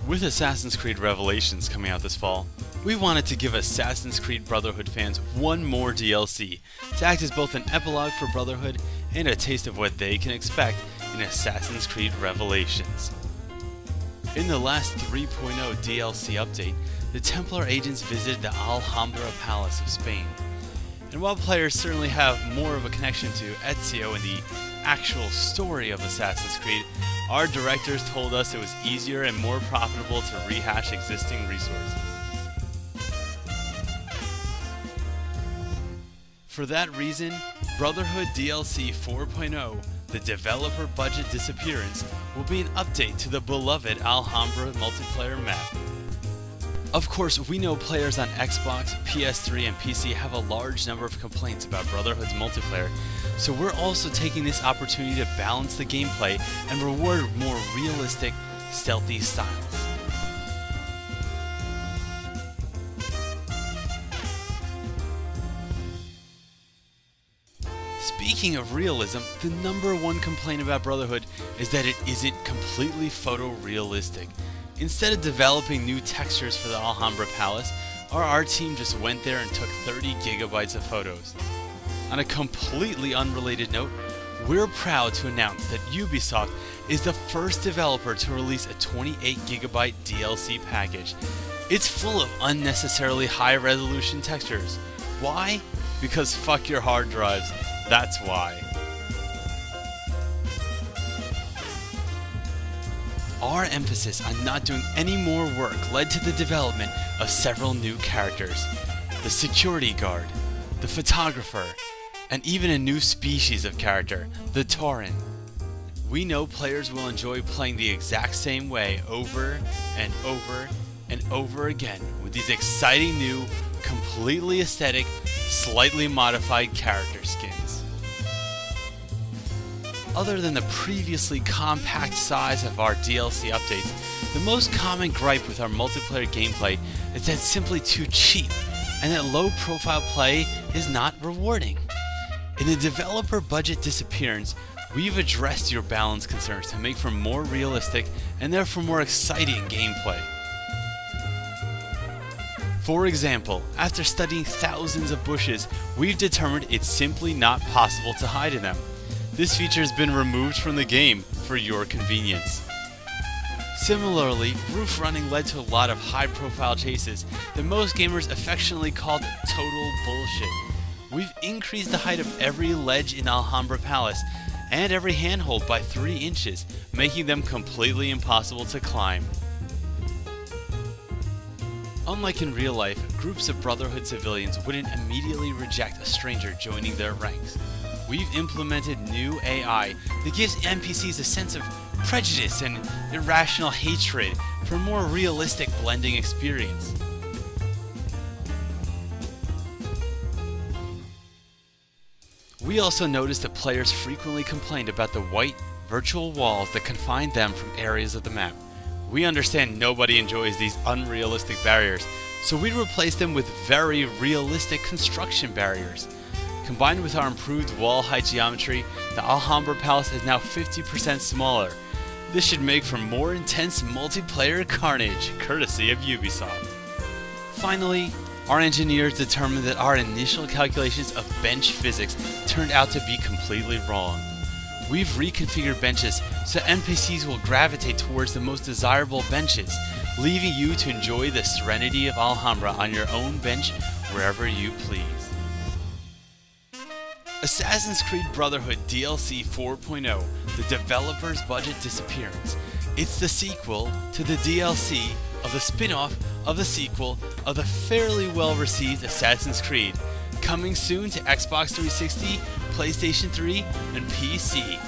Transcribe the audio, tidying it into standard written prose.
With Assassin's Creed Revelations coming out this fall, we wanted to give Assassin's Creed Brotherhood fans one more DLC to act as both an epilogue for Brotherhood and a taste of what they can expect in Assassin's Creed Revelations. In the last 3.0 DLC update, the Templar agents visited the Alhambra Palace of Spain. And while players certainly have more of a connection to Ezio and the actual story of Assassin's Creed, our directors told us it was easier and more profitable to rehash existing resources. For that reason, Brotherhood DLC 4.0, the developer budget disappearance, will be an update to the beloved Alhambra multiplayer map. Of course, we know players on Xbox, PS3, and PC have a large number of complaints about Brotherhood's multiplayer, so we're also taking this opportunity to balance the gameplay and reward more realistic, stealthy styles. Speaking of realism, the #1 complaint about Brotherhood is that it isn't completely photorealistic. Instead of developing new textures for the Alhambra Palace, our art team just went there and took 30 gigabytes of photos. On a completely unrelated note, we're proud to announce that Ubisoft is the first developer to release a 28 gigabyte DLC package. It's full of unnecessarily high resolution textures. Why? Because fuck your hard drives. That's why. Our emphasis on not doing any more work led to the development of several new characters. The security guard, the photographer, and even a new species of character, the Tauren. We know players will enjoy playing the exact same way over and over and over again with these exciting new, completely aesthetic, slightly modified character skins. Other than the previously compact size of our DLC updates, the most common gripe with our multiplayer gameplay is that it's simply too cheap, and that low-profile play is not rewarding. In the developer budget disappearance, we've addressed your balance concerns to make for more realistic and therefore more exciting gameplay. For example, after studying thousands of bushes, we've determined it's simply not possible to hide in them. This feature has been removed from the game for your convenience. Similarly, roof running led to a lot of high-profile chases that most gamers affectionately called total bullshit. We've increased the height of every ledge in Alhambra Palace and every handhold by 3 inches, making them completely impossible to climb. Unlike in real life, groups of Brotherhood civilians wouldn't immediately reject a stranger joining their ranks. We've implemented new AI that gives NPCs a sense of prejudice and irrational hatred for a more realistic blending experience. We also noticed that players frequently complained about the white, virtual walls that confine them from areas of the map. We understand nobody enjoys these unrealistic barriers, so we replaced them with very realistic construction barriers. Combined with our improved wall height geometry, the Alhambra Palace is now 50% smaller. This should make for more intense multiplayer carnage, courtesy of Ubisoft. Finally, our engineers determined that our initial calculations of bench physics turned out to be completely wrong. We've reconfigured benches so NPCs will gravitate towards the most desirable benches, leaving you to enjoy the serenity of Alhambra on your own bench wherever you please. Assassin's Creed Brotherhood DLC 4.0, the developer's budget disappearance. It's the sequel to the DLC of the spin-off of the sequel of the fairly well-received Assassin's Creed, coming soon to Xbox 360, PlayStation 3, and PC.